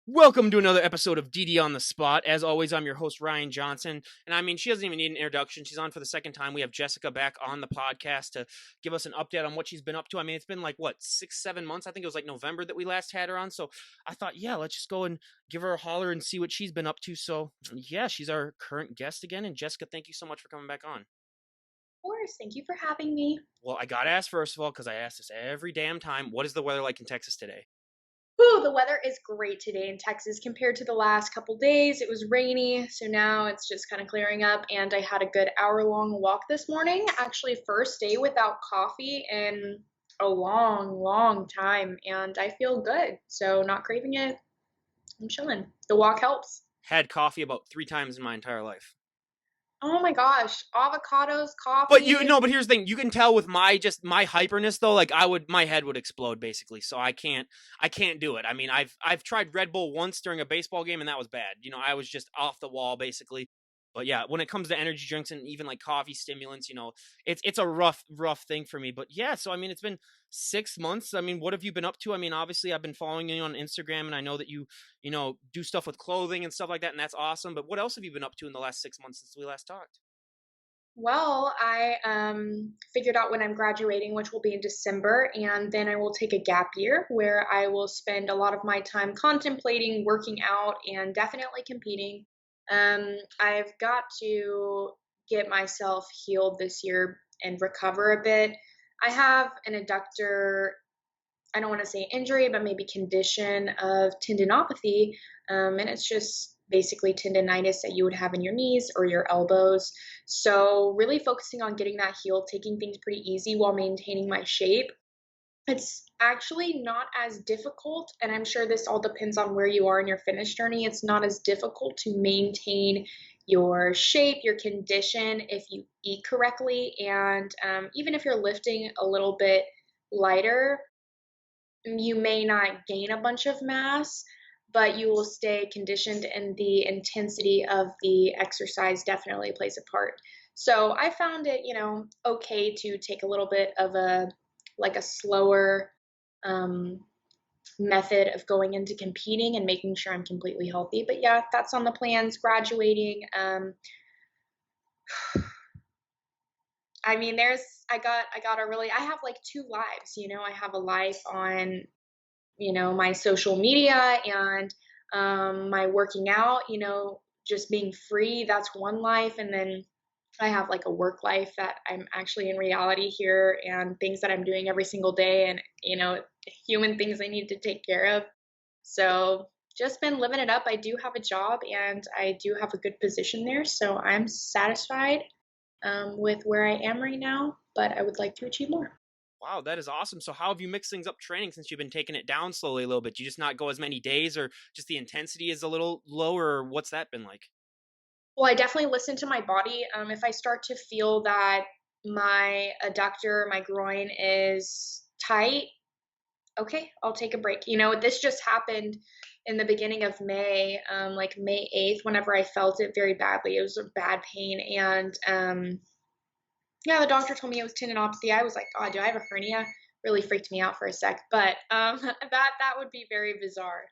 Welcome to another episode of DD on the Spot. As always, I'm your host, Ryan Johnson. And I mean, she doesn't even need an introduction. She's on for the second time. We have Jessica back on the podcast to give us an update on what she's been up to. I mean, it's been like, what, 6, 7 months? I think it was like November that we last had her on. So I thought, yeah, let's just go and give her a holler and see what she's been up to. So yeah, she's our current guest again. And Jessica, thank you so much for coming back on. Of course. Thank you for having me. Well, I got to ask, first of all, because I ask this every damn time, what is the weather like in Texas today? Ooh, the weather is great today in Texas compared to the last couple days. It was rainy, so now it's just kind of clearing up. And I had a good hour-long walk this morning. Actually, first day without coffee in a long, long time, and I feel good. So not craving it. I'm chilling. The walk helps. Had coffee about 3 times in my entire life. Oh my gosh, avocados, But coffee. but here's the thing. You can tell with my hyperness though, like my head would explode basically. So I can't do it. I mean, I've tried Red Bull once during a baseball game and that was bad. I was just off the wall basically. But yeah, when it comes to energy drinks and even like coffee stimulants, it's a rough thing for me. But yeah, so I mean, it's been 6 months. I mean, what have you been up to? I mean, obviously I've been following you on Instagram and I know that you do stuff with clothing and stuff like that, and that's awesome. But what else have you been up to in the last 6 months since we last talked? Well, I figured out when I'm graduating, which will be in December, and then I will take a gap year where I will spend a lot of my time contemplating, working out, and definitely competing. I've got to get myself healed this year and recover a bit. I have an adductor, I don't want to say injury, but maybe condition of tendinopathy. And it's just basically tendonitis that you would have in your knees or your elbows. So, really focusing on getting that healed, taking things pretty easy while maintaining my shape. It's actually not as difficult, and I'm sure this all depends on where you are in your fitness journey. It's not as difficult to maintain your shape, your condition if you eat correctly, and even if you're lifting a little bit lighter, you may not gain a bunch of mass, but you will stay conditioned, and the intensity of the exercise definitely plays a part. So I found it, okay to take a little bit of a slower um, method of going into competing and making sure I'm completely healthy. But yeah, that's on the plans. Graduating. I mean, I have like two lives. I have a life on my social media and my working out, just being free. That's one life. And then I have like a work life that I'm actually in reality here and things that I'm doing every single day and, human things I need to take care of. So just been living it up. I do have a job and I do have a good position there. So I'm satisfied with where I am right now, but I would like to achieve more. Wow, that is awesome. So how have you mixed things up training since you've been taking it down slowly a little bit? Do you just not go as many days or just the intensity is a little lower? Or what's that been like? Well, I definitely listen to my body. If I start to feel that my adductor, my groin is tight, okay, I'll take a break. This just happened in the beginning of May, like May 8th, whenever I felt it very badly. It was a bad pain. And yeah, the doctor told me it was tendinopathy. I was like, God, do I have a hernia? Really freaked me out for a sec. But that would be very bizarre.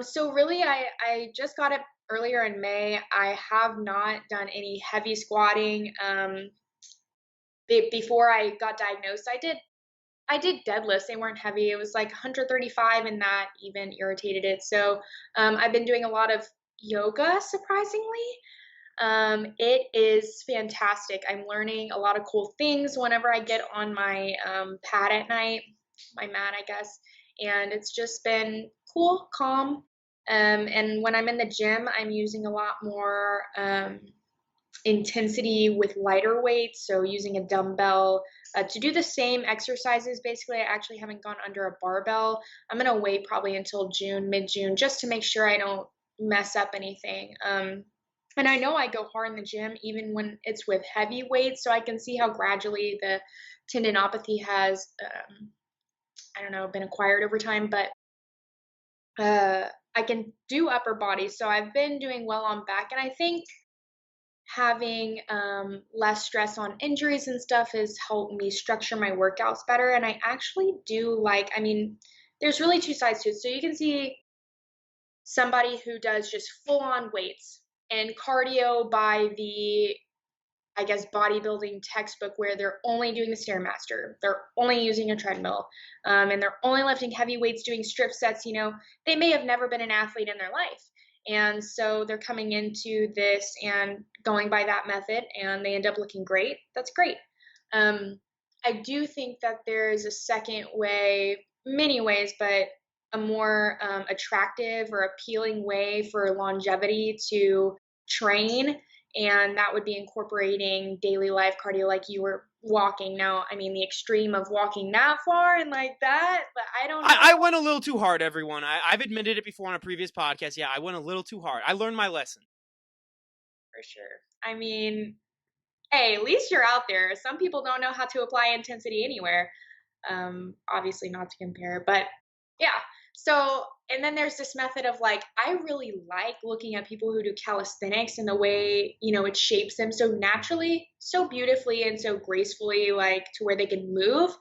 So really, I just got it earlier in May. I have not done any heavy squatting. Before I got diagnosed, I did deadlifts. They weren't heavy. It was like 135, and that even irritated it. So I've been doing a lot of yoga, surprisingly. It is fantastic. I'm learning a lot of cool things whenever I get on my pad at night, my mat, I guess. And it's just been cool, calm. And when I'm in the gym, I'm using a lot more intensity with lighter weights. So using a dumbbell to do the same exercises. Basically, I actually haven't gone under a barbell. I'm going to wait probably until June, mid-June, just to make sure I don't mess up anything. And I know I go hard in the gym even when it's with heavy weights, so I can see how gradually the tendinopathy has, I don't know, been acquired over time. But I can do upper body, so I've been doing well on back, and I think having less stress on injuries and stuff has helped me structure my workouts better. And I actually do like, I mean, there's really two sides to it. So you can see somebody who does just full on weights and cardio by the, I guess, bodybuilding textbook where they're only doing the Stairmaster, they're only using a treadmill, and they're only lifting heavy weights, doing strip sets. They may have never been an athlete in their life. And so they're coming into this and going by that method, and they end up looking great. That's great. Um, I do think that there is a second way, many ways, but a more attractive or appealing way for longevity to train, and that would be incorporating daily life cardio like you were walking. Now, I mean, the extreme of walking that far and like that, but I don't I know went a little too hard, everyone. I've admitted it before on a previous podcast. Yeah, I went a little too hard. I learned my lesson. for sure. I mean, hey, at least you're out there. Some people don't know how to apply intensity anywhere. Obviously, not to compare, but yeah. So, and then there's this method of like, I really like looking at people who do calisthenics and the way, it shapes them so naturally, so beautifully, and so gracefully, like to where they can move.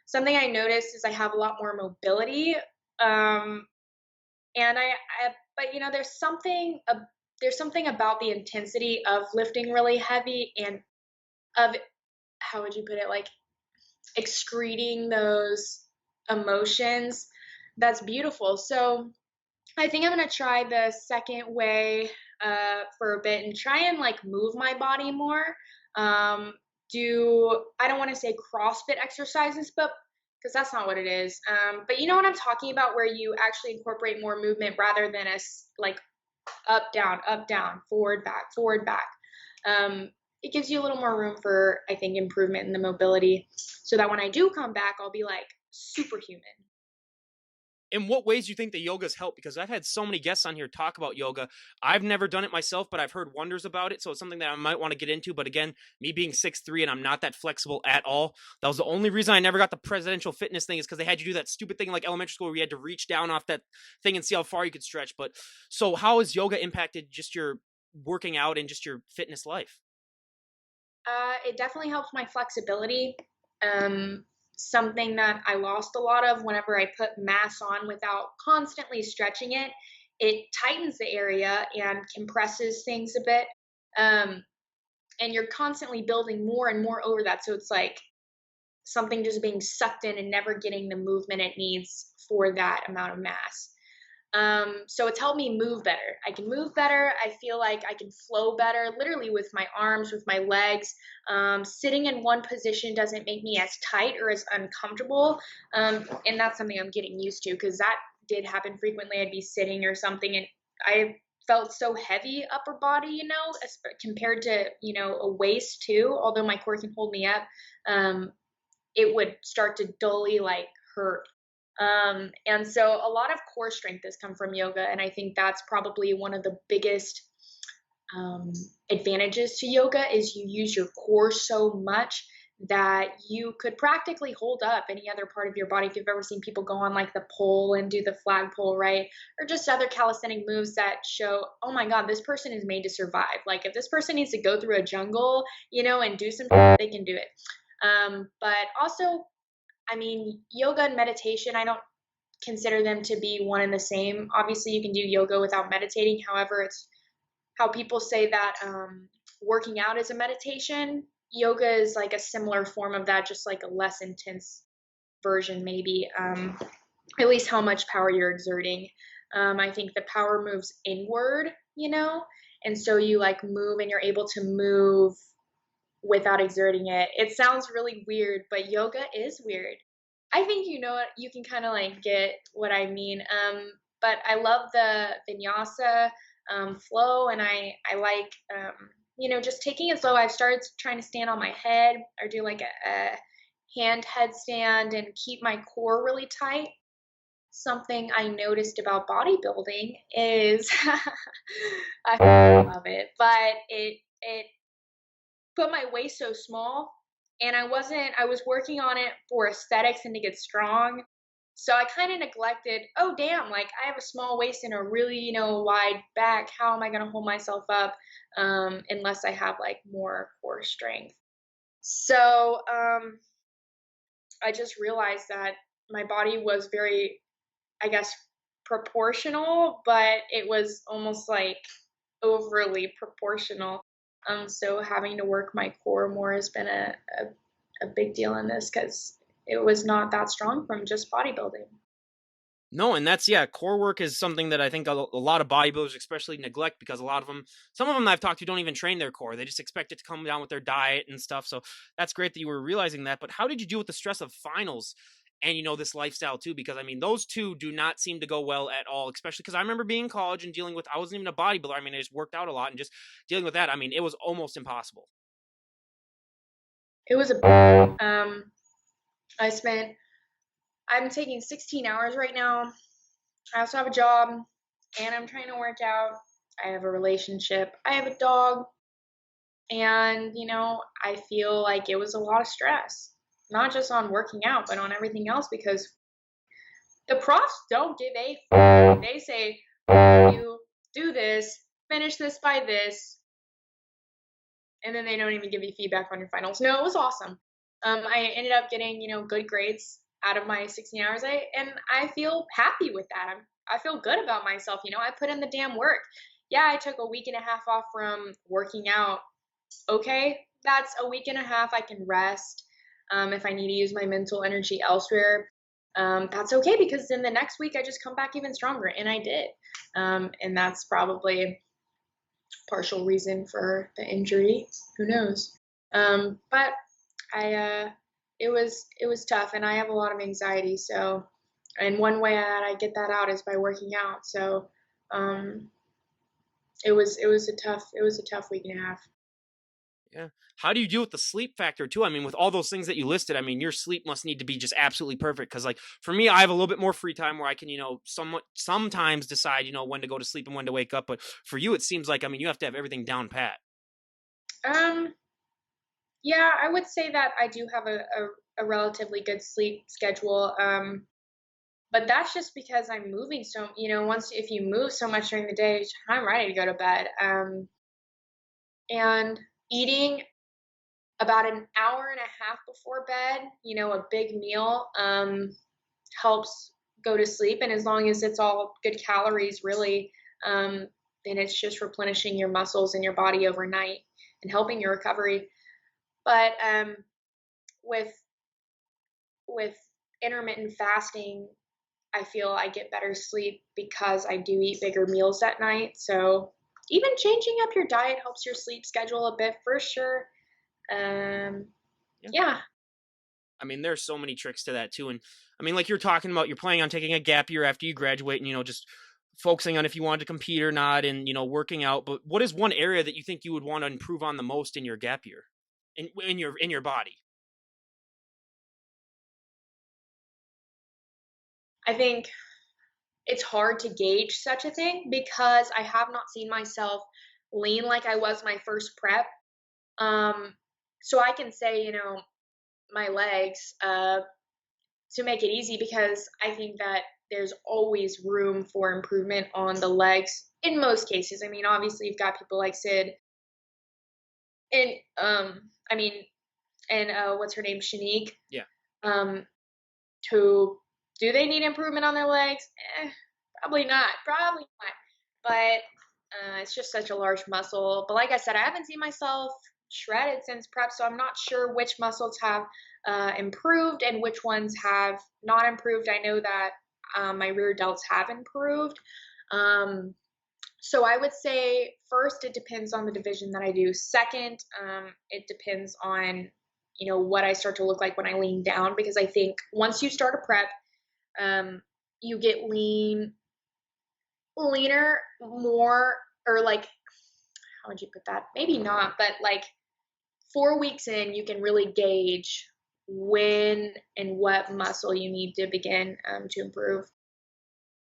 Something I noticed is I have a lot more mobility. Um, and but there's something about the intensity of lifting really heavy and of, how would you put it, like excreting those emotions, that's beautiful. So I think I'm gonna try the second way for a bit and try and like move my body more. Um, do I don't want to say CrossFit exercises, but because that's not what it is. But you know what I'm talking about, where you actually incorporate more movement rather than like up down, forward back. It gives you a little more room for, I think, improvement in the mobility, so that when I do come back, I'll be like superhuman. In what ways do you think the yoga's helped? Because I've had so many guests on here talk about yoga. I've never done it myself, but I've heard wonders about it. So it's something that I might want to get into. But again, me being 6'3" and I'm not that flexible at all. That was the only reason I never got the presidential fitness thing, is because they had you do that stupid thing like elementary school where you had to reach down off that thing and see how far you could stretch. But so how has yoga impacted just your working out and just your fitness life? It definitely helps my flexibility. Something that I lost a lot of whenever I put mass on without constantly stretching it. It tightens the area and compresses things a bit. Um, and you're constantly building more and more over that. So it's like something just being sucked in and never getting the movement it needs for that amount of mass. So it's helped me move better. I can move better. I feel like I can flow better, literally with my arms, with my legs. Sitting in one position doesn't make me as tight or as uncomfortable. And that's something I'm getting used to, because that did happen frequently. I'd be sitting or something and I felt so heavy upper body, compared to, a waist too, although my core can hold me up. Um, it would start to dully like hurt. And so a lot of core strength has come from yoga. And I think that's probably one of the biggest um, advantages to yoga, is you use your core so much that you could practically hold up any other part of your body. If you've ever seen people go on like the pole and do the flag pole, right? Or just other calisthenic moves that show, oh my God, this person is made to survive. Like if this person needs to go through a jungle, and do some, they can do it. But also, I mean, yoga and meditation, I don't consider them to be one and the same. Obviously, you can do yoga without meditating. However, it's how people say that working out is a meditation. Yoga is like a similar form of that, just like a less intense version, maybe. At least how much power you're exerting. I think the power moves inward, and so you like move and you're able to move without exerting it. It sounds really weird, but yoga is weird. I think you can kind of like get what I mean. But I love the vinyasa flow, and I like just taking it slow. I've started trying to stand on my head or do like a hand headstand and keep my core really tight. Something I noticed about bodybuilding is I love it, but it put my waist so small, and I was working on it for aesthetics and to get strong. So I kind of neglected, oh damn, like I have a small waist and a really, wide back. How am I going to hold myself up unless I have like more core strength? So I just realized that my body was very, I guess, proportional, but it was almost like overly proportional. So having to work my core more has been a big deal in this because it was not that strong from just bodybuilding. No, and that's yeah, core work is something that I think a lot of bodybuilders especially neglect because a lot of them, some of them I've talked to don't even train their core. They just expect it to come down with their diet and stuff. So that's great that you were realizing that. But how did you deal with the stress of finals and this lifestyle too? Because I mean, those two do not seem to go well at all, especially because I remember being in college and dealing with, I wasn't even a bodybuilder. I mean, I just worked out a lot and just dealing with that. I mean, it was almost impossible. It was a I spent I'm taking 16 hours right now. I also have a job and I'm trying to work out. I have a relationship. I have a dog. And, I feel like it was a lot of stress, not just on working out, but on everything else because the profs don't give a they say, you do this, finish this by this, and then they don't even give you feedback on your finals. No, it was awesome. I ended up getting, good grades out of my 16 hours. I feel happy with that. I feel good about myself. I put in the damn work. Yeah, I took a week and a half off from working out. Okay, that's a week and a half I can rest. If I need to use my mental energy elsewhere, that's okay because then the next week I just come back even stronger, and I did. And that's probably partial reason for the injury. Who knows? But it was tough, and I have a lot of anxiety. So, and one way that I get that out is by working out. So, um, it was a tough week and a half. Yeah. How do you deal with the sleep factor too? I mean, with all those things that you listed, I mean, your sleep must need to be just absolutely perfect. Cause like for me, I have a little bit more free time where I can, somewhat sometimes decide, when to go to sleep and when to wake up. But for you, it seems like, I mean, you have to have everything down pat. Um, yeah, I would say that I do have a relatively good sleep schedule. But that's just because I'm moving so, once if you move so much during the day, I'm ready to go to bed. And eating about an hour and a half before bed, a big meal, helps go to sleep. And as long as it's all good calories, really, then it's just replenishing your muscles and your body overnight and helping your recovery. But with with intermittent fasting, I feel I get better sleep because I do eat bigger meals at night. So even changing up your diet helps your sleep schedule a bit for sure. Um, Yeah. yeah, I mean, there's so many tricks to that too. And I mean, like you're talking about, you're planning on taking a gap year after you graduate and, just focusing on if you wanted to compete or not and, working out. But what is one area that you think you would want to improve on the most in your gap year in your body? I think it's hard to gauge such a thing because I have not seen myself lean like I was my first prep. Um, so I can say, my legs, to make it easy because I think that there's always room for improvement on the legs in most cases. I mean, obviously you've got people like Sid and I mean and what's her name, Shanique, Yeah. um, who do they need improvement on their legs? Probably not. Probably not. But it's just such a large muscle. But like I said, I haven't seen myself shredded since prep, so I'm not sure which muscles have improved and which ones have not improved. I know that my rear delts have improved. Um, so I would say first, it depends on the division that I do. Second, it depends on what I start to look like when I lean down because I think once you start a prep, um, you get leaner more, or like, how would you put that? Maybe not, but like 4 weeks in, you can really gauge when and what muscle you need to begin to improve.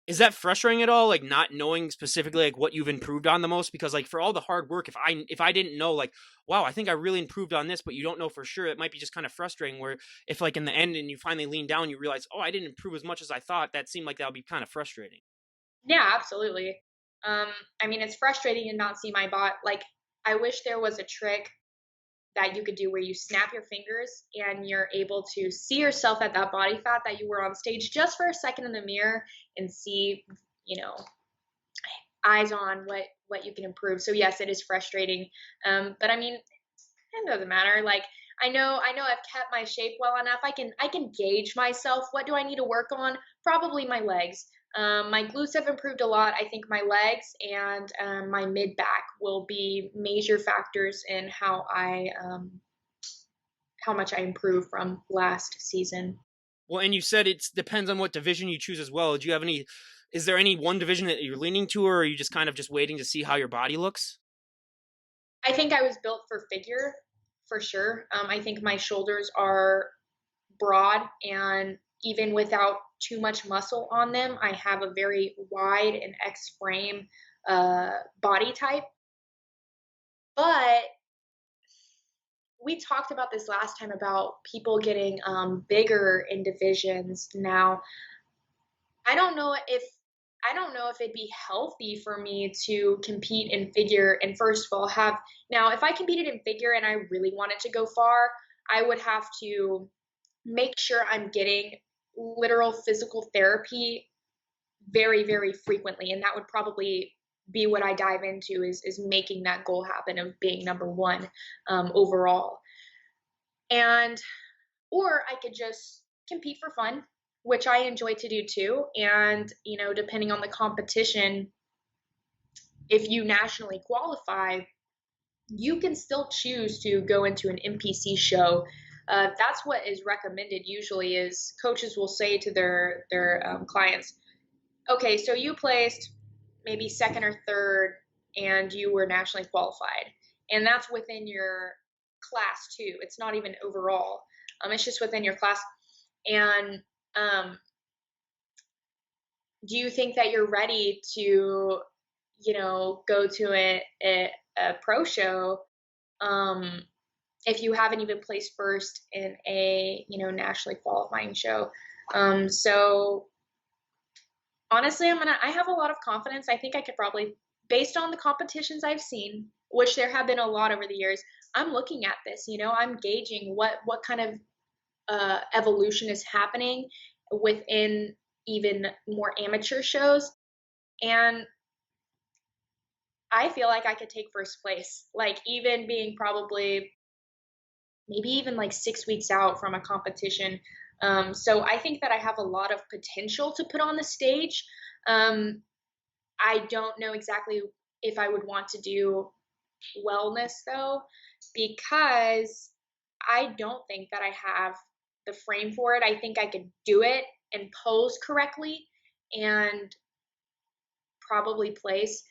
Is that frustrating at all? Like not knowing specifically like what you've improved on the most? Because like for all the hard work, if I didn't know like, wow, I think I really improved on this, but you don't know for sure, it might be just kind of frustrating where if like in the end and you finally lean down, you realize, oh, I didn't improve as much as I thought. That seemed like that would be kind of frustrating. Yeah, absolutely. Um, I mean, it's frustrating to not see my bot. Like, I wish there was a trick that you could do where you snap your fingers and you're able to see yourself at that body fat that you were on stage just for a second in the mirror and see, eyes on what you can improve. So yes, it is frustrating. But I mean, it doesn't matter. Like I know I've kept my shape well enough. I can gauge myself. What do I need to work on? Probably my legs. My glutes have improved a lot. I think my legs and my mid back will be major factors in how much I improve from last season. Well, and you said it depends on what division you choose as well. Do you have any? Is there any one division that you're leaning to, or are you just kind of just waiting to see how your body looks? I think I was built for figure for sure. I think my shoulders are broad, and even without too much muscle on them, I have a very wide and X frame body type. But we talked about this last time about people getting bigger in divisions. Now, I don't know if I don't know if it'd be healthy for me to compete in figure and first of all have now if I competed in figure and I really wanted to go far, I would have to make sure I'm getting literal physical therapy very, very frequently. And that would probably be what I dive into is making that goal happen of being number one overall. And or I could just compete for fun, which I enjoy to do too. And, depending on the competition, if you nationally qualify, you can still choose to go into an NPC show. That's what is recommended usually is coaches will say to their clients, okay, so you placed maybe second or third and you were nationally qualified. And that's within your class too. It's not even overall. It's just within your class. And um, do you think that you're ready to, go to a pro show um, if you haven't even placed first in a, nationally qualifying show? So honestly, I have a lot of confidence. I think I could probably, based on the competitions I've seen, which there have been a lot over the years, I'm looking at this, I'm gauging what kind of evolution is happening within even more amateur shows. And I feel like I could take first place, like even being probably maybe even like 6 weeks out from a competition. So I think that I have a lot of potential to put on the stage. Um, I don't know exactly if I would want to do wellness though, because I don't think that I have the frame for it. I think I could do it and pose correctly and probably place,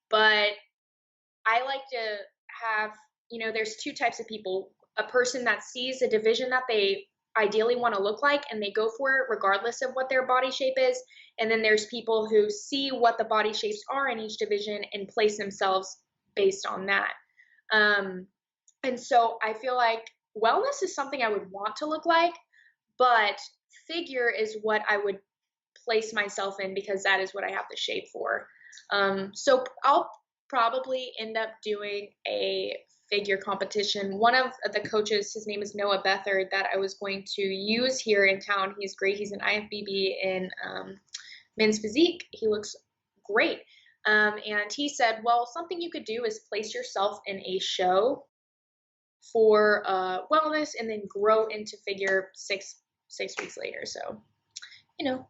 but I like to have, there's two types of people. A person that sees a division that they ideally want to look like and they go for it regardless of what their body shape is. And then there's people who see what the body shapes are in each division and place themselves based on that. Um, and so I feel like wellness is something I would want to look like, but figure is what I would place myself in because that is what I have the shape for. So I'll probably end up doing a figure competition. One of the coaches, his name is Noah Bethard, that I was going to use here in town. He's great. He's an IFBB in men's physique. He looks great. And he said, well, something you could do is place yourself in a show for wellness and then grow into figure six weeks later. So,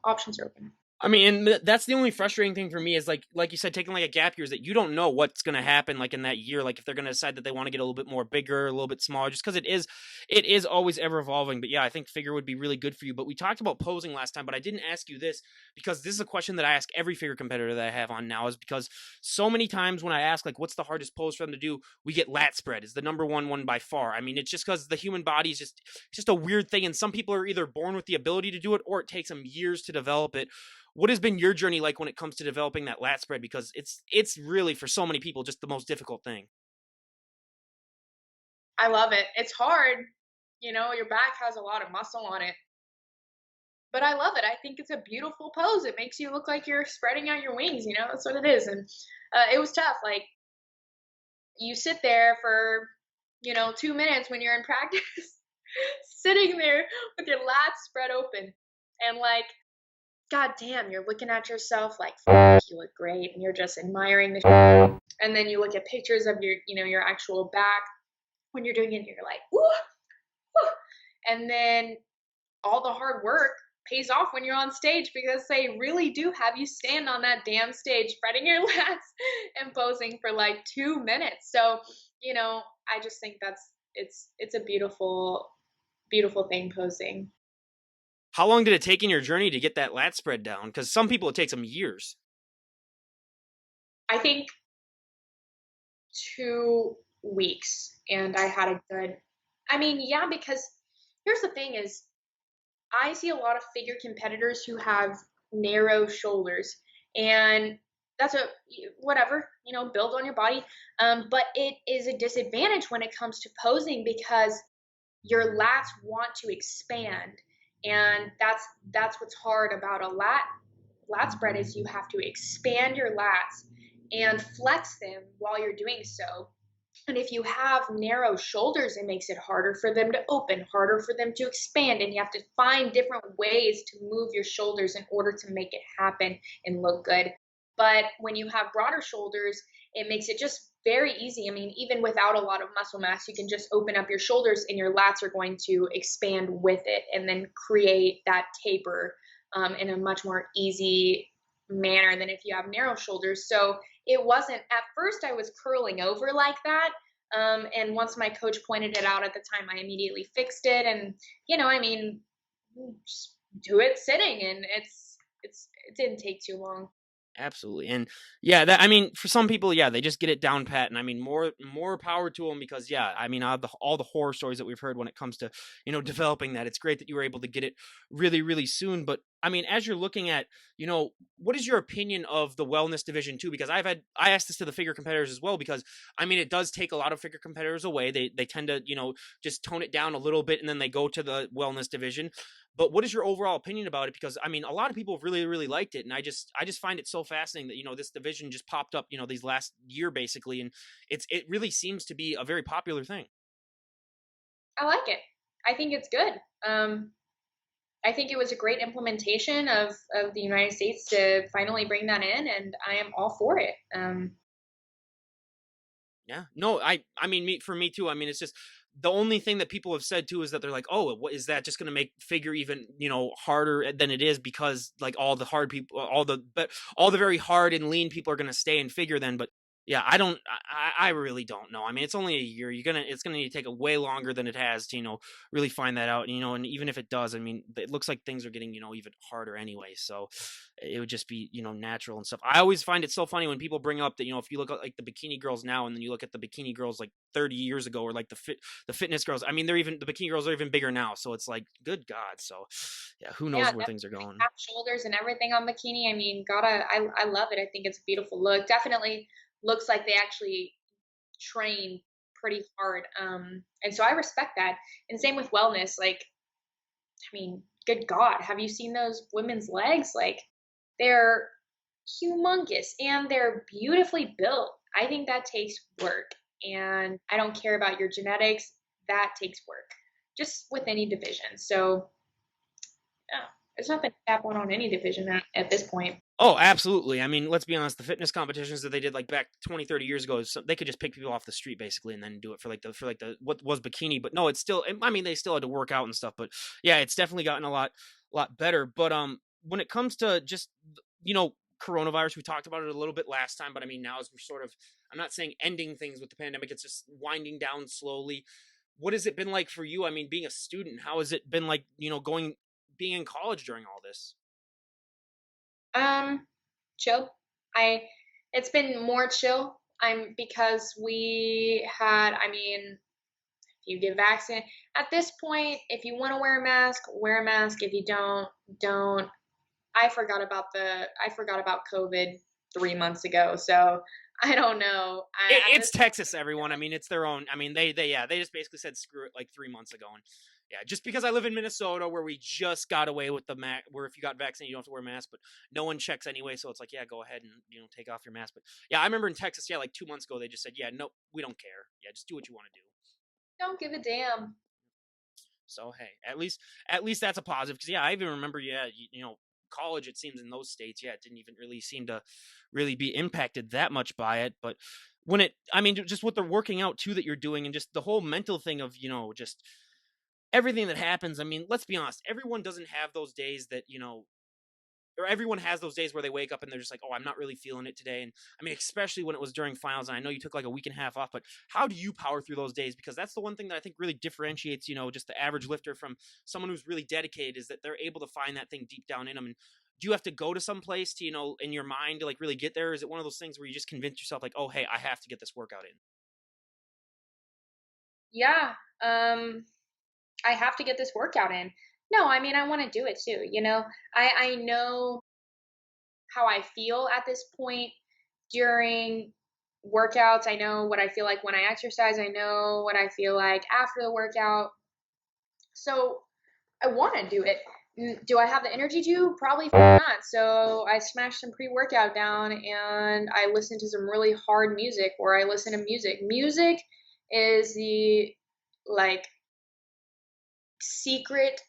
options are open. I mean, and that's the only frustrating thing for me is like you said, taking like a gap year is that you don't know what's going to happen like in that year. Like if they're going to decide that they want to get a little bit more bigger, a little bit smaller, just because it is always ever evolving. But yeah, I think figure would be really good for you. But we talked about posing last time, but I didn't ask you this because this is a question that I ask every figure competitor that I have on now is because so many times when I ask like what's the hardest pose for them to do, we get lat spread is the number one by far. I mean, it's just because the human body is just a weird thing, and some people are either born with the ability to do it or it takes them years to develop it. What has been your journey like when it comes to developing that lat spread? Because it's really for so many people just the most difficult thing. I love it. It's hard. Your back has a lot of muscle on it. But I love it. I think it's a beautiful pose. It makes you look like you're spreading out your wings, that's what it is. And it was tough. Like you sit there for, 2 minutes when you're in practice, sitting there with your lats spread open. And like God damn, you're looking at yourself like, "Fuck, you look great," and you're just admiring the and then you look at pictures of your actual back when you're doing it, and you're like, "Woo, woo," and then all the hard work pays off when you're on stage because they really do have you stand on that damn stage, spreading your lats and posing for like 2 minutes. So, I just think it's a beautiful, beautiful thing posing. How long did it take in your journey to get that lat spread down? Because some people it takes them years. I think 2 weeks, and I had a good. I mean, yeah, because here's the thing: is I see a lot of figure competitors who have narrow shoulders, and that's a whatever, build on your body. But it is a disadvantage when it comes to posing because your lats want to expand, and that's what's hard about a lat spread is you have to expand your lats and flex them while you're doing so. And if you have narrow shoulders, it makes it harder for them to open, harder for them to expand. And you have to find different ways to move your shoulders in order to make it happen and look good. But when you have broader shoulders, it makes it just very easy. I mean, even without a lot of muscle mass, you can just open up your shoulders and your lats are going to expand with it and then create that taper in a much more easy manner than if you have narrow shoulders. So it wasn't at first I was curling over like that. And once my coach pointed it out at the time, I immediately fixed it. And, I mean, just do it sitting and it didn't take too long. Absolutely. And yeah, that I mean, for some people, yeah, they just get it down pat, and I mean, more power to them because yeah, I mean, all the horror stories that we've heard when it comes to developing that, it's great that you were able to get it really really soon. But I mean, as you're looking at what is your opinion of the wellness division too? Because I asked this to the figure competitors as well because I mean, it does take a lot of figure competitors away. They tend to just tone it down a little bit, and then they go to the wellness division. But what is your overall opinion about it? Because I mean, a lot of people have really, really liked it, and I just find it so fascinating that this division just popped up, these last year basically, and it really seems to be a very popular thing. I like it. I think it's good. I think it was a great implementation of the United States to finally bring that in, and I am all for it. Yeah, no, I mean, for me too. I mean, it's just the only thing that people have said too is that they're like, oh, what is that just going to make figure even harder than it is because like all the hard people, all the very hard and lean people are going to stay in figure then. But yeah, I really don't know. I mean, it's only a year. It's gonna need to take a way longer than it has to really find that out. And even if it does, I mean, it looks like things are getting even harder anyway. So it would just be natural and stuff. I always find it so funny when people bring up that if you look at like the bikini girls now and then you look at the bikini girls like 30 years ago or like the fitness girls. I mean, the bikini girls are even bigger now. So it's like, good God. So yeah, who Yeah, knows where things are definitely going. half shoulders and everything on bikini. I mean, gotta, I love it. I think it's a beautiful look. Definitely looks like they actually train pretty hard. And so I respect that. And same with wellness. Like, I mean, good God, have you seen those women's legs? Like, they're humongous and they're beautifully built. I think that takes work. And I don't care about your genetics, that takes work just with any division. So, yeah, there's nothing to tap on any division at this point. Oh, absolutely. I mean, let's be honest, the fitness competitions that they did like back 20, 30 years ago, they could just pick people off the street basically and then do it for like the what was bikini, but no, it's still I mean, they still had to work out and stuff, but yeah, it's definitely gotten a lot better. But when it comes to just you know, coronavirus, we talked about it a little bit last time, but I mean, now as we're sort of I'm not saying ending things with the pandemic, it's just winding down slowly. What has it been like for you? I mean, being a student, how has it been like, going being in college during all this? Um, Chill. I It's been more chill. Because we had, I mean, if you get vaccinated at this point, if you want to wear a mask, wear a mask. If you don't. I forgot about COVID 3 months ago, so I don't know. At It's this point, Texas, everyone. I mean, it's their own. I mean, they just basically said screw it like 3 months ago, and yeah, just because I live in Minnesota where we just got away with the where if you got vaccinated you don't have to wear a mask, but no one checks anyway, so it's like yeah, go ahead and take off your mask. But yeah, I remember in Texas, yeah, like 2 months ago they just said yeah, no, we don't care. Yeah, just do what you want to do. don't give a damn. So hey, at least that's a positive because yeah, I even remember yeah, college, it seems in those states, yeah, it didn't even really seem to really be impacted that much by it. But when it, I mean, just with the working out too that you're doing, and just the whole mental thing of, just everything that happens. I mean, let's be honest, everyone doesn't have those days that, or everyone has those days where they wake up and they're just like, oh, I'm not really feeling it today. And I mean, especially when it was during finals, and I know you took like a week and a half off, but how do you power through those days? Because that's the one thing that I think really differentiates, just the average lifter from someone who's really dedicated, is that they're able to find that thing deep down in them. And do you have to go to some place to, in your mind to like really get there? Or is it one of those things where you just convince yourself like, oh, hey, I have to get this workout in? Yeah. I have to get this workout in. No, I mean, I want to do it too. I know how I feel at this point during workouts. I know what I feel like when I exercise. I know what I feel like after the workout. So I want to do it. Do I have the energy to? Probably not. So I smash some pre-workout down and I listen to some really hard music, or I listen to music. Music is the like secret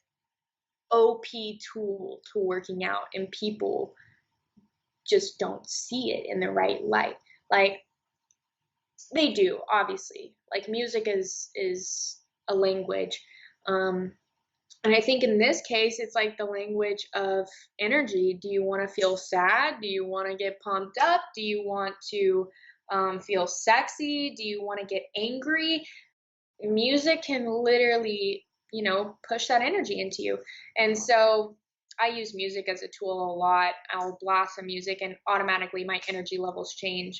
OP tool to working out, and people just don't see it in the right light. Like they do, obviously. Like music is a language. Um and I think in this case it's like the language of energy. Do you want to feel sad? Do you want to get pumped up? Do you want to feel sexy? Do you want to get angry? Music can literally, push that energy into you. And so I use music as a tool a lot. I'll blast some music and automatically my energy levels change,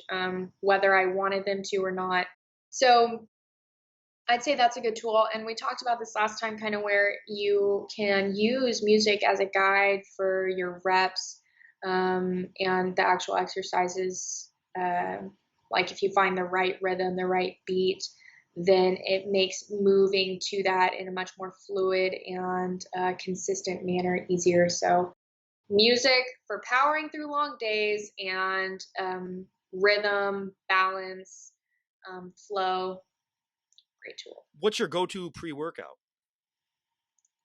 whether I wanted them to or not. So I'd say that's a good tool. And we talked about this last time, kind of where you can use music as a guide for your reps, and the actual exercises. Like if you find the right rhythm, the right beat, then it makes moving to that in a much more fluid and consistent manner easier. So, music for powering through long days, and rhythm, balance, flow, great tool. What's your go-to pre-workout?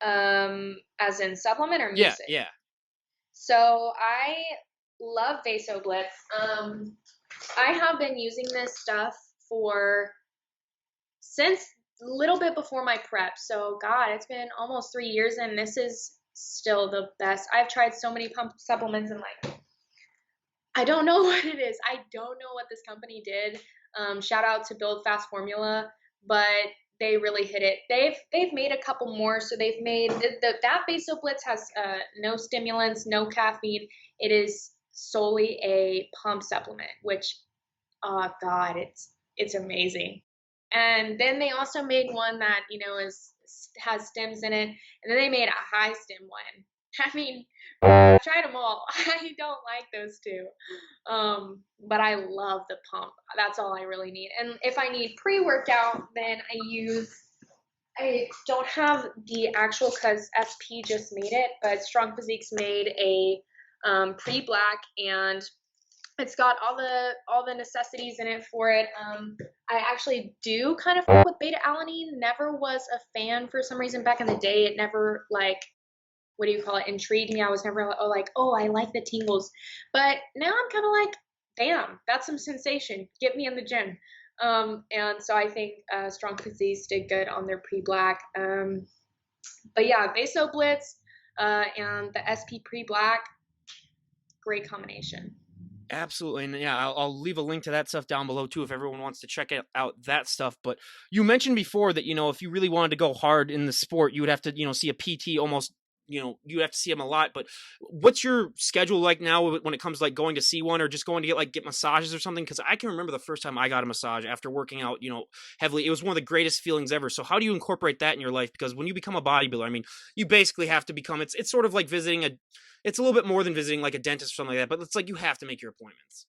As in supplement or Yeah, music? yeah. So I love Vaso Blitz. I have been using this stuff for since a little bit before my prep. So God, it's been almost 3 years and this is still the best. I've tried so many pump supplements and like I don't know what it is. I don't know what this company did. Shout out to Build Fast Formula, but they really hit it. They've made a couple more. So they've made that Vaso Blitz has no stimulants, no caffeine. It is solely a pump supplement, which oh God, it's amazing. And then they also made one that is has stems in it, and then they made a high stem one. I mean, I tried them all. I don't like those two, but I love the pump. That's all I really need. And if I need pre-workout, then I don't have the actual because SP just made it, but Strong Physiques made a pre-black, and it's got all the necessities in it for it. I actually do kind of fuck with beta alanine. Never was a fan for some reason back in the day. It never like what do you call it, intrigued me. I was never like, oh, I like the tingles. But now I'm kind of like, damn, that's some sensation. Get me in the gym. And so I think Strong Physiques did good on their pre-black. But yeah, Vaso Blitz and the SP pre-black, great combination. Absolutely. And yeah, I'll leave a link to that stuff down below too if everyone wants to check out that stuff. But you mentioned before that, if you really wanted to go hard in the sport, you would have to, see a PT almost, you have to see him a lot. But what's your schedule like now when it comes to like going to see one or just going to get massages or something? Because I can remember the first time I got a massage after working out, heavily. It was one of the greatest feelings ever. So how do you incorporate that in your life? Because when you become a bodybuilder, I mean, you basically have to become, it's sort of like it's a little bit more than visiting like a dentist or something like that, but it's like you have to make your appointments.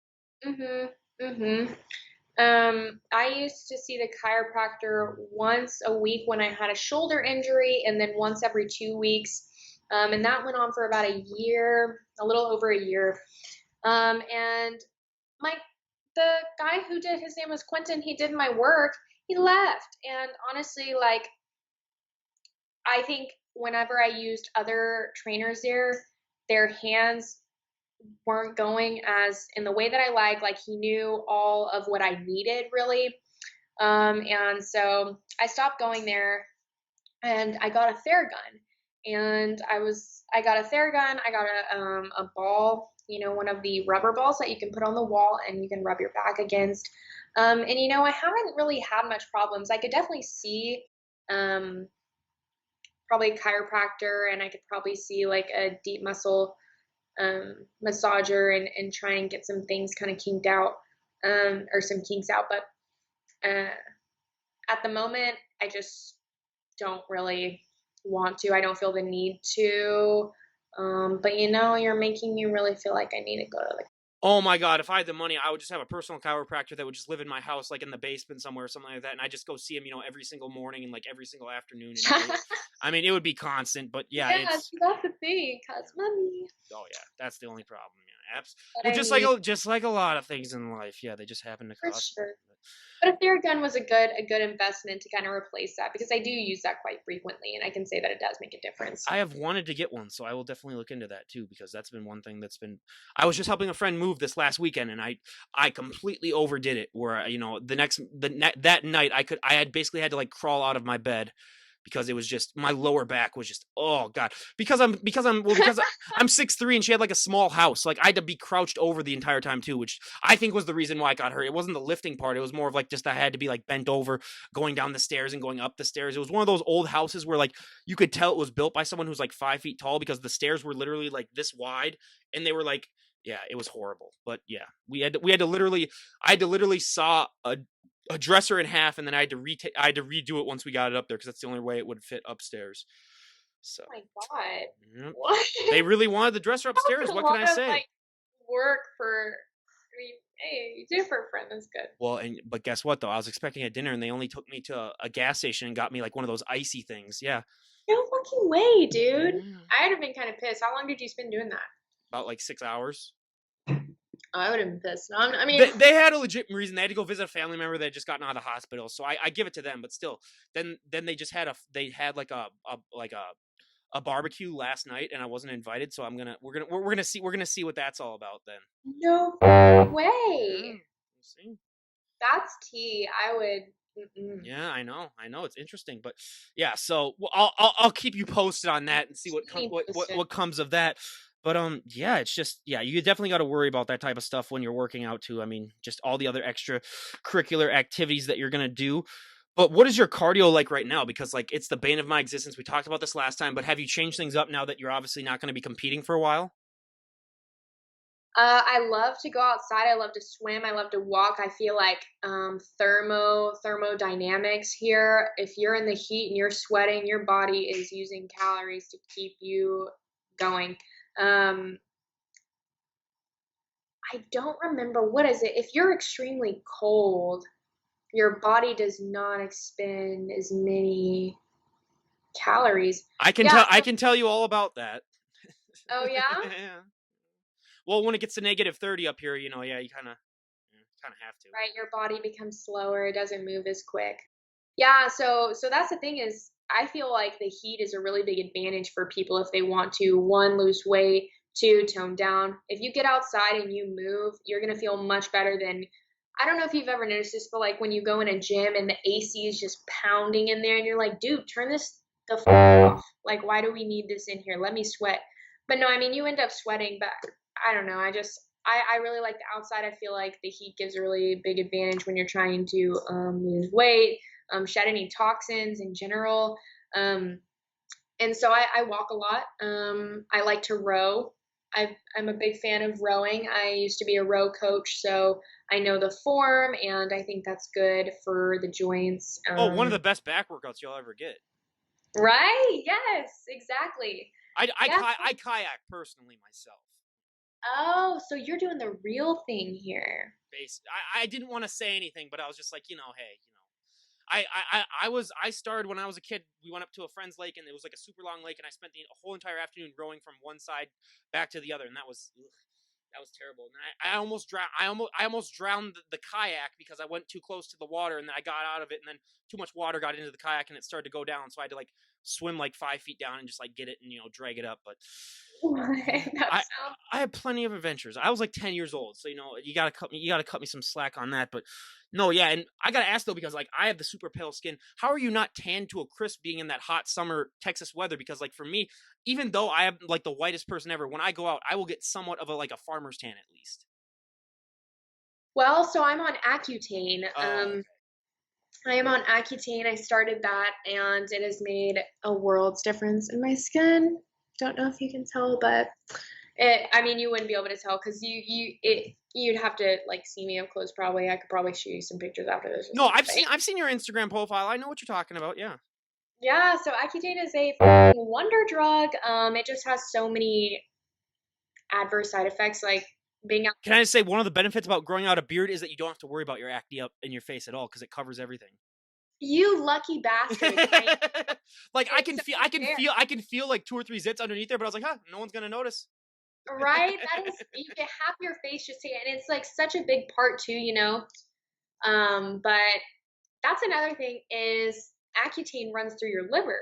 I used to see the chiropractor once a week when I had a shoulder injury, and then once every 2 weeks. And that went on for about a year, a little over a year. And my the guy who did, his name was Quentin. He did my work. He left, and honestly, like I think whenever I used other trainers there, their hands weren't going as in the way that I like he knew all of what I needed really. And so I stopped going there and I got a Theragun. And I got a Theragun, I got a ball, one of the rubber balls that you can put on the wall and you can rub your back against. And I haven't really had much problems. I could definitely see um probably a chiropractor, and I could probably see like a deep muscle massager and try and get some things kind of kinked out, or some kinks out. But uh, at the moment, I just don't really want to. I don't feel the need to. But you're making me really feel like I need to go to the. Oh my god, if I had the money, I would just have a personal chiropractor that would just live in my house, like in the basement somewhere or something like that, and I just go see him, every single morning and like every single afternoon. And I mean, it would be constant, but yeah, Yeah, it's see, that's the thing, cause money. oh yeah, that's the only problem. Yeah, But well, I mean, just like a lot of things in life, yeah, they just happen to for cost sure. money. But a Theragun was a good investment to kind of replace that because I do use that quite frequently, and I can say that it does make a difference. I have wanted to get one, so I will definitely look into that too because that's been one thing that's been. I was just helping a friend move this last weekend, and I completely overdid it. Where that night I had basically had to like crawl out of my bed because it was just my lower back was just oh god because I'm 6'3" and she had like a small house, like I had to be crouched over the entire time too, which I think was the reason why I got hurt. It wasn't the lifting part, it was more of like just I had to be like bent over going down the stairs and going up the stairs. It was one of those old houses where like you could tell it was built by someone who's like 5 feet tall because the stairs were literally like this wide and they were like yeah, it was horrible. But yeah, we had to literally I had to literally saw a dresser in half, and then I had to redo it once we got it up there because that's the only way it would fit upstairs. So, Oh my god. yep. What? They really wanted the dresser That's upstairs. a What can lot I of say? like work for. I mean, hey, you did it for a friend. That's good. Well, but guess what though? I was expecting a dinner, and they only took me to a gas station and got me like one of those icy things. Yeah, No fucking way, dude. yeah. I'd have been kind of pissed. How long did you spend doing that? About like 6 hours. Oh, I would have been pissed. No, I mean, They had a legit reason. They had to go visit a family member that had just gotten out of the hospital. So I give it to them. But still, then they just had they had like a barbecue last night, and I wasn't invited. So we're gonna see what that's all about then. no Yeah, way. we'll see. That's tea. I would. Mm-mm. Yeah, I know, it's interesting, but yeah. So I'll keep you posted on that and see what Keep me posted. what comes of that. But yeah, it's just yeah, you definitely got to worry about that type of stuff when you're working out too. I mean, just all the other extra curricular activities that you're gonna do. But what is your cardio like right now? Because like it's the bane of my existence. We talked about this last time, but have you changed things up now that you're obviously not going to be competing for a while? I love to go outside. I love to swim. I love to walk. I feel like thermodynamics here. If you're in the heat and you're sweating, your body is using calories to keep you going. Um, I don't remember what is it. If you're extremely cold, your body does not expend as many calories. Yeah. I can tell you all about that. Oh yeah. Yeah. Well, when it gets to -30 up here, yeah, you kind of have to. Right. Your body becomes slower. It doesn't move as quick. Yeah, so that's the thing is I feel like the heat is a really big advantage for people if they want to one lose weight, two tone down. If you get outside and you move, you're going to feel much better than I don't know if you've ever noticed this, but like when you go in a gym and the AC is just pounding in there and you're like, "Dude, turn this the off. Like why do we need this in here? Let me sweat." But no, I mean you end up sweating, but I don't know. I really like the outside. I feel like the heat gives a really big advantage when you're trying to lose weight, shed any toxins in general. Um, and so I walk a lot. I like to row. I'm a big fan of rowing. I used to be a row coach, so I know the form, and I think that's good for the joints. Oh, one of the best back workouts you'll ever get. Right? Yes, exactly. Yeah. I kayak personally myself. Oh, so you're doing the real thing here. I didn't want to say anything, but I was just like, hey, I started when I was a kid. We went up to a friend's lake, and it was like a super long lake, and I spent the whole entire afternoon rowing from one side back to the other, and that was terrible. And I almost drowned. I almost drowned the kayak because I went too close to the water, and then I got out of it, and then too much water got into the kayak, and it started to go down. So I had to like swim like 5 feet down and just like get it and drag it up. But That I sounds. I had plenty of adventures. I was like 10 years old, so you gotta cut me some slack on that. But no, yeah, and I gotta ask though, because like I have the super pale skin. How are you not tan to a crisp being in that hot summer Texas weather? Because like for me, even though I am like the whitest person ever, when I go out, I will get somewhat of a like a farmer's tan at least. Well, so I'm on Accutane. Oh, I am on Accutane. I started that, and it has made a world's difference in my skin. Don't know if you can tell, but I mean, you wouldn't be able to tell because you'd have to like see me up close. Probably, I could probably show you some pictures after this or no, something. I've But seen I've seen your Instagram profile. I know what you're talking about. Yeah. yeah, so Accutane is a f***ing wonder drug. It just has so many adverse side effects, like being out. Can I just say one of the benefits about growing out a beard is that you don't have to worry about your acne up in your face at all because it covers everything. You lucky bastard! Like I It's can so feel, I can fair. feel, I can feel like two or three zits underneath there, but I was like, huh, no one's gonna notice. Right? That is, you can have your face just take, and it's like such a big part too, you know. But that's another thing is Accutane runs through your liver.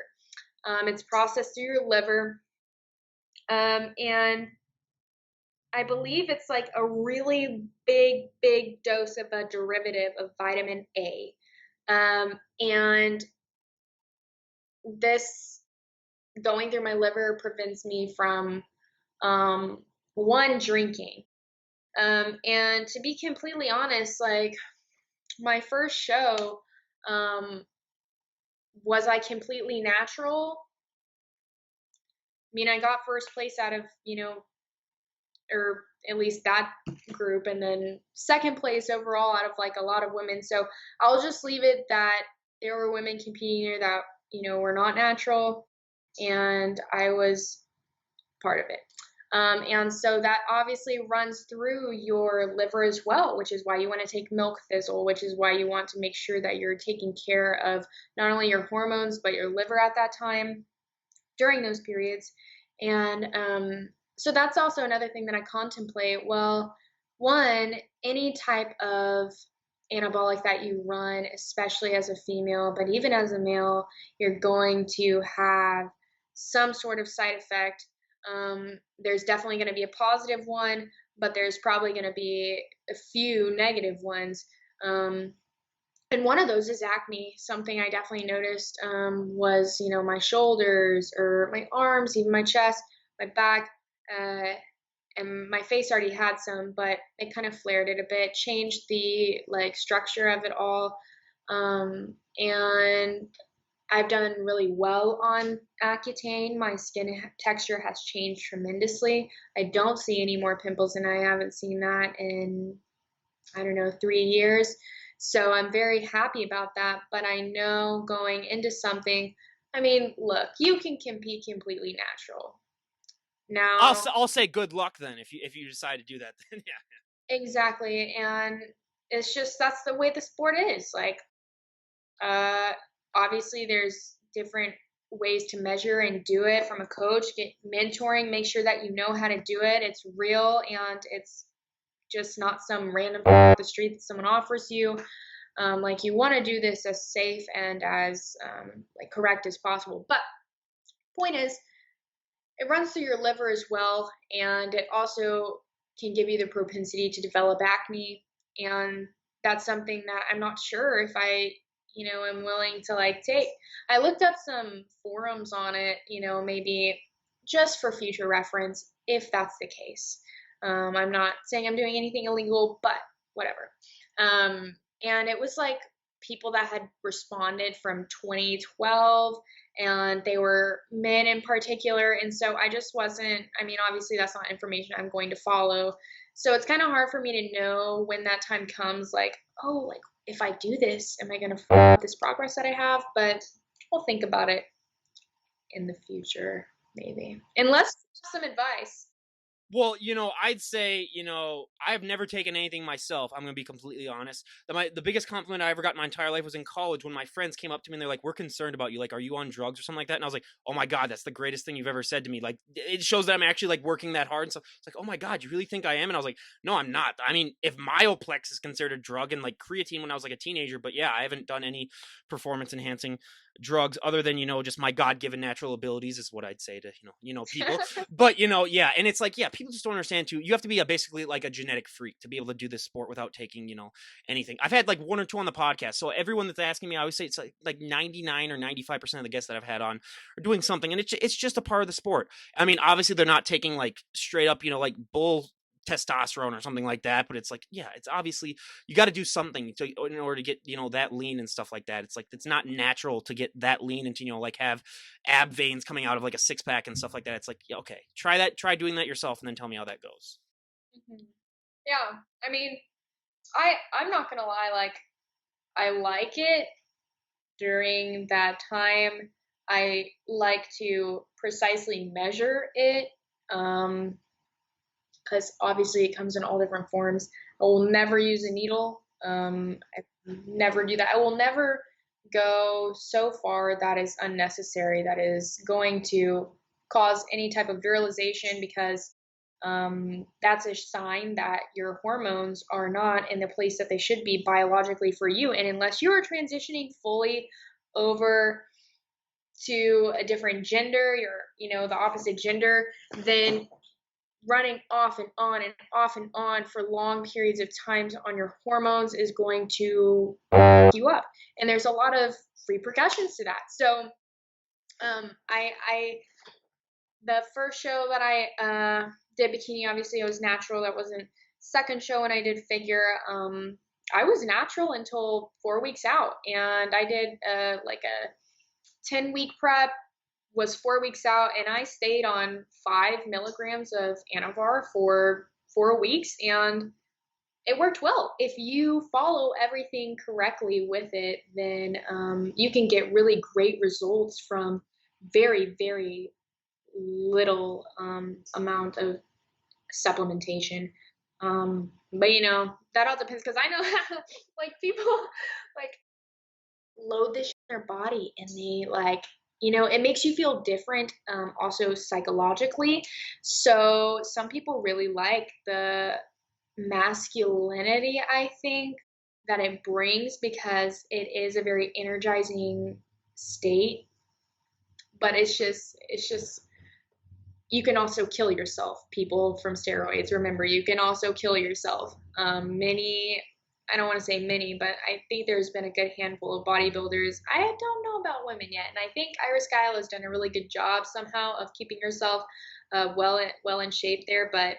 It's processed through your liver, and I believe it's like a really big dose of a derivative of vitamin A. And this going through my liver prevents me from one drinking. And to be completely honest, like my first show, um, was I completely natural? I mean, I got first place out of, or at least that group, and then second place overall out of like a lot of women. So I'll just leave it that there were women competing here that, were not natural, and I was part of it. And so that obviously runs through your liver as well, which is why you want to take milk thistle, which is why you want to make sure that you're taking care of not only your hormones, but your liver at that time during those periods. And so that's also another thing that I contemplate. Well, one, any type of anabolic that you run, especially as a female, but even as a male, you're going to have some sort of side effect. There's definitely going to be a positive one, but there's probably going to be a few negative ones. Um, and one of those is acne. Something I definitely noticed was, my shoulders or my arms, even my chest, my back, uh, and my face already had some, but it kind of flared it a bit, changed the like structure of it all. And I've done really well on Accutane. My skin texture has changed tremendously. I don't see any more pimples, and I haven't seen that in, I don't know, 3 years. So I'm very happy about that. But I know going into something, I mean, look, you can compete completely natural. Now, I'll say good luck then if you decide to do that. Then yeah. exactly. And it's just that's the way the sport is. Like, uh, obviously, there's different ways to measure and do it from a coach, get mentoring, make sure that you know how to do it. It's real and it's just not some random thing off the street that someone offers you. Like you want to do this as safe and as like correct as possible. But point is, it runs through your liver as well, and it also can give you the propensity to develop acne. And that's something that I'm not sure if I, am willing to like take. I looked up some forums on it, maybe just for future reference, if that's the case. I'm not saying I'm doing anything illegal, but whatever. And it was like people that had responded from 2012, and they were men in particular. And so I just wasn't, I mean, obviously that's not information I'm going to follow. So it's kind of hard for me to know when that time comes, like, oh, like if I do this, am I going to follow this progress that I have? But we'll think about it in the future, maybe. Unless some advice. Well, I'd say, I have never taken anything myself. I'm gonna be completely honest. The biggest compliment I ever got in my entire life was in college when my friends came up to me and they're like, "We're concerned about you. Like, are you on drugs or something like that?" And I was like, "Oh my god, that's the greatest thing you've ever said to me. Like, it shows that I'm actually like working that hard." And so it's like, "Oh my god, you really think I am?" And I was like, "No, I'm not. I mean, if Myoplex is considered a drug and like creatine when I was like a teenager, but yeah, I haven't done any performance enhancing." drugs other than, just my God-given natural abilities is what I'd say to, people. But, yeah. And it's like, yeah, people just don't understand too. You have to be basically like a genetic freak to be able to do this sport without taking, anything. I've had like one or two on the podcast. So everyone that's asking me, I always say it's like 99 or 95% of the guests that I've had on are doing something. And it's just a part of the sport. I mean, obviously they're not taking like straight up, like bull testosterone or something like that, but it's like, yeah, it's obviously you got to do something in order to get, that lean and stuff like that. It's like it's not natural to get that lean and to, like have ab veins coming out of like a six pack and stuff like that. It's like, yeah, okay, try doing that yourself and then tell me how that goes. Mhm. Yeah, I mean, I'm not gonna lie, like I like it during that time. I like to precisely measure it, because obviously it comes in all different forms. I will never use a needle. I never do that. I will never go so far that is unnecessary, that is going to cause any type of virilization, because that's a sign that your hormones are not in the place that they should be biologically for you. And unless you are transitioning fully over to a different gender, the opposite gender, then running off and on and off and on for long periods of times on your hormones is going to you up. And there's a lot of repercussions to that. So I the first show that I did bikini, obviously it was natural. That wasn't second show when I did figure. I was natural until 4 weeks out, and I did like a 10-week prep, was 4 weeks out, and I stayed on 5 milligrams of Anavar for 4 weeks, and it worked well. If you follow everything correctly with it, then you can get really great results from very, very little amount of supplementation. But that all depends, because I know like people like load this in their body, and they like, it makes you feel different, also psychologically. So some people really like the masculinity, I think, that it brings, because it is a very energizing state. But it's just you can also kill yourself, people, from steroids. Remember, you can also kill yourself. Many, I don't want to say many, but I think there's been a good handful of bodybuilders. I don't know about women yet, and I think Iris Kyle has done a really good job somehow of keeping herself well in shape there. But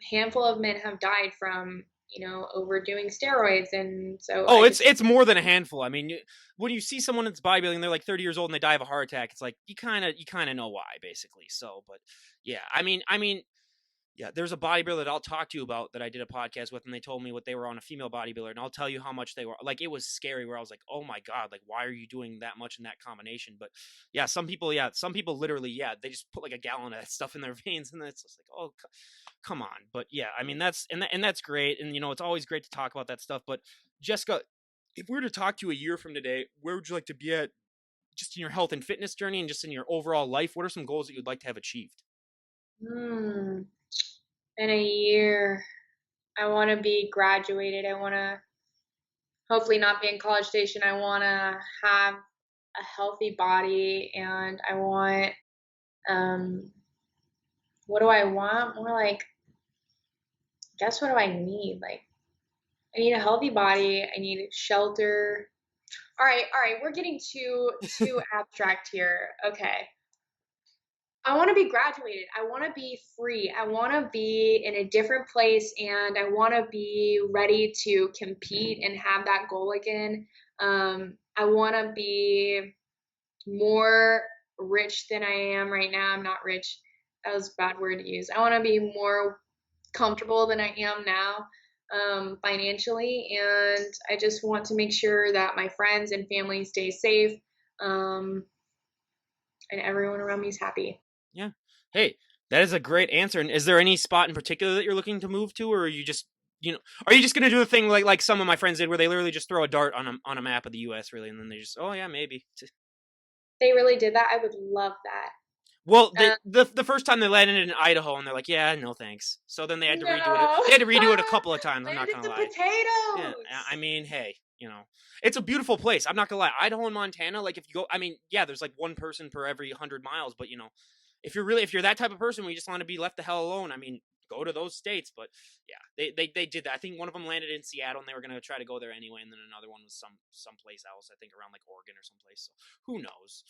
handful of men have died from overdoing steroids, and so Oh, I it's just it's more than a handful. I mean, when you see someone that's bodybuilding, they're like 30 years old and they die of a heart attack. It's like you kind of know why, basically. So, but yeah, I mean, yeah, there's a bodybuilder that I'll talk to you about that I did a podcast with, and they told me what they were on a female bodybuilder, and I'll tell you how much they were. Like, it was scary. Where I was like, oh my god, like why are you doing that much in that combination? But some people literally, they just put like a gallon of that stuff in their veins, and it's just like, oh, come on. But yeah, I mean that's great, and it's always great to talk about that stuff. But Jessica, if we were to talk to you a year from today, where would you like to be at, just in your health and fitness journey, and just in your overall life? What are some goals that you'd like to have achieved? hmm, in a year, I want to be graduated. I want to hopefully not be in College Station. I want to have a healthy body, and I want, um, what do I want? More like, guess what do I need? Like, I need a healthy body. I need shelter. All right. We're getting too abstract here. Okay. I want to be graduated. I want to be free. I want to be in a different place, and I want to be ready to compete and have that goal again. I want to be more rich than I am right now. I'm not rich. That was a bad word to use. I want to be more comfortable than I am now, financially. And I just want to make sure that my friends and family stay safe, um, and everyone around me is happy. Yeah. Hey, that is a great answer. And is there any spot in particular that you're looking to move to, or are you just, are you just going to do the thing like some of my friends did, where they literally just throw a dart on a map of the U.S. really, and then they just, oh yeah, maybe. They really did that. I would love that. Well, Uh, the first time they landed in Idaho, and they're like, yeah, no thanks. So then they had to redo it. no. They had to redo it a couple of times. I'm not Landed gonna the lie. Yeah, potatoes. I mean, hey. It's a beautiful place. I'm not gonna lie. Idaho and Montana, like if you go, I mean, yeah, there's like one person per every 100 miles, but if you're that type of person where you just want to be left the hell alone, I mean, go to those states. But yeah, they did that. I think one of them landed in Seattle, and they were gonna try to go there anyway, and then another one was someplace else. I think around like Oregon or someplace. So who knows?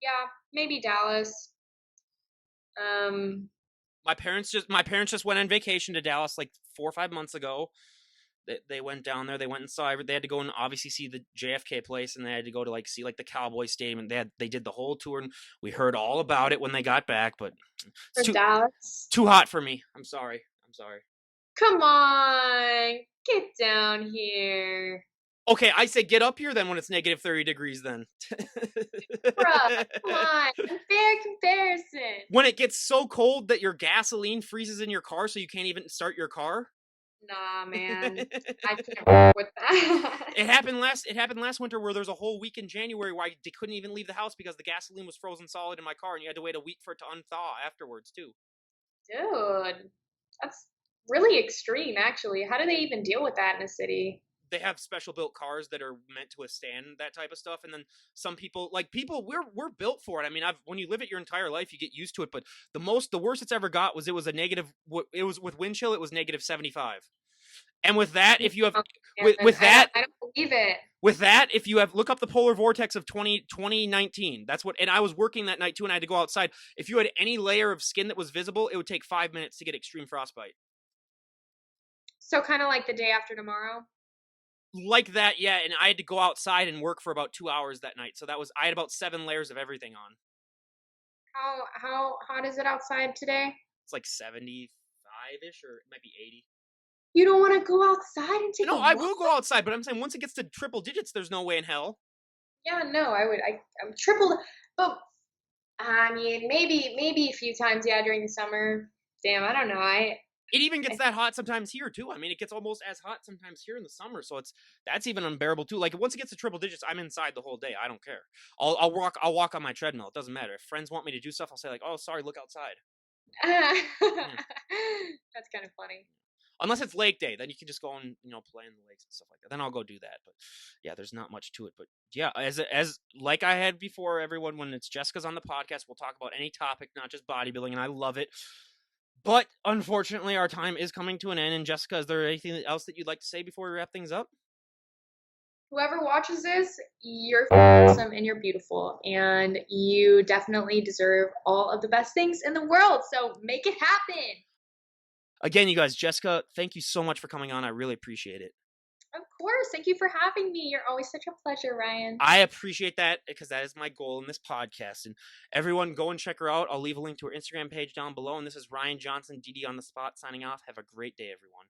Yeah, maybe Dallas. Um, My parents just went on vacation to Dallas like 4 or 5 months ago. They went down there. They went and saw. They had to go and obviously see the JFK place, and they had to go to like see like the Cowboy Stadium. And they did the whole tour, and we heard all about it when they got back. But it's for too Dallas. too hot for me. I'm sorry. I'm sorry. Come on, get down here. Okay, I say get up here then when it's negative 30 degrees then. Bruh, come on. Unfair comparison. When it gets so cold that your gasoline freezes in your car so you can't even start your car. Nah, man. I can't work with that. It happened last winter where there's a whole week in January where I couldn't even leave the house because the gasoline was frozen solid in my car and you had to wait a week for it to unthaw afterwards too. Dude, that's really extreme, actually. How do they even deal with that in a city? They have special built cars that are meant to withstand that type of stuff, and then some people we're built for it. I mean, when you live it your entire life you get used to it, but the worst it's ever got was it was with wind chill, it was negative 75. And with that, if you have Oh, with man, that I don't believe it. with that, if you have look up the polar vortex of 2019, that's what, and I was working that night too and I had to go outside. If you had any layer of skin that was visible, it would take 5 minutes to get extreme frostbite. So kind of like the day after tomorrow. Like that, yeah, and I had to go outside and work for about 2 hours that night. So I had about 7 layers of everything on. How hot is it outside today? It's like 75-ish, or it might be 80. You don't want to go outside and take a No, I walk? will go outside, but I'm saying once it gets to triple digits, there's no way in hell. Yeah, no, I would. I'm tripled, but I mean, maybe a few times, yeah, during the summer. Damn, I don't know. It even gets that hot sometimes here too. I mean, it gets almost as hot sometimes here in the summer, so that's even unbearable too. Like once it gets to triple digits, I'm inside the whole day. I don't care. I'll walk on my treadmill. It doesn't matter. If friends want me to do stuff, I'll say like, "Oh, sorry, look outside." Yeah. That's kind of funny. Unless it's lake day, then you can just go and play in the lakes and stuff like that. Then I'll go do that. But yeah, there's not much to it. But yeah, as like I had before, everyone, when it's Jessica's on the podcast, we'll talk about any topic, not just bodybuilding, and I love it. But unfortunately, our time is coming to an end. And Jessica, is there anything else that you'd like to say before we wrap things up? Whoever watches this, you're awesome and you're beautiful, and you definitely deserve all of the best things in the world. So make it happen. Again, you guys, Jessica, thank you so much for coming on. I really appreciate it. Of course. Thank you for having me. You're always such a pleasure, Ryan. I appreciate that because that is my goal in this podcast. And everyone, go and check her out. I'll leave a link to her Instagram page down below. And this is Ryan Johnson, DD on the spot, signing off. Have a great day, everyone.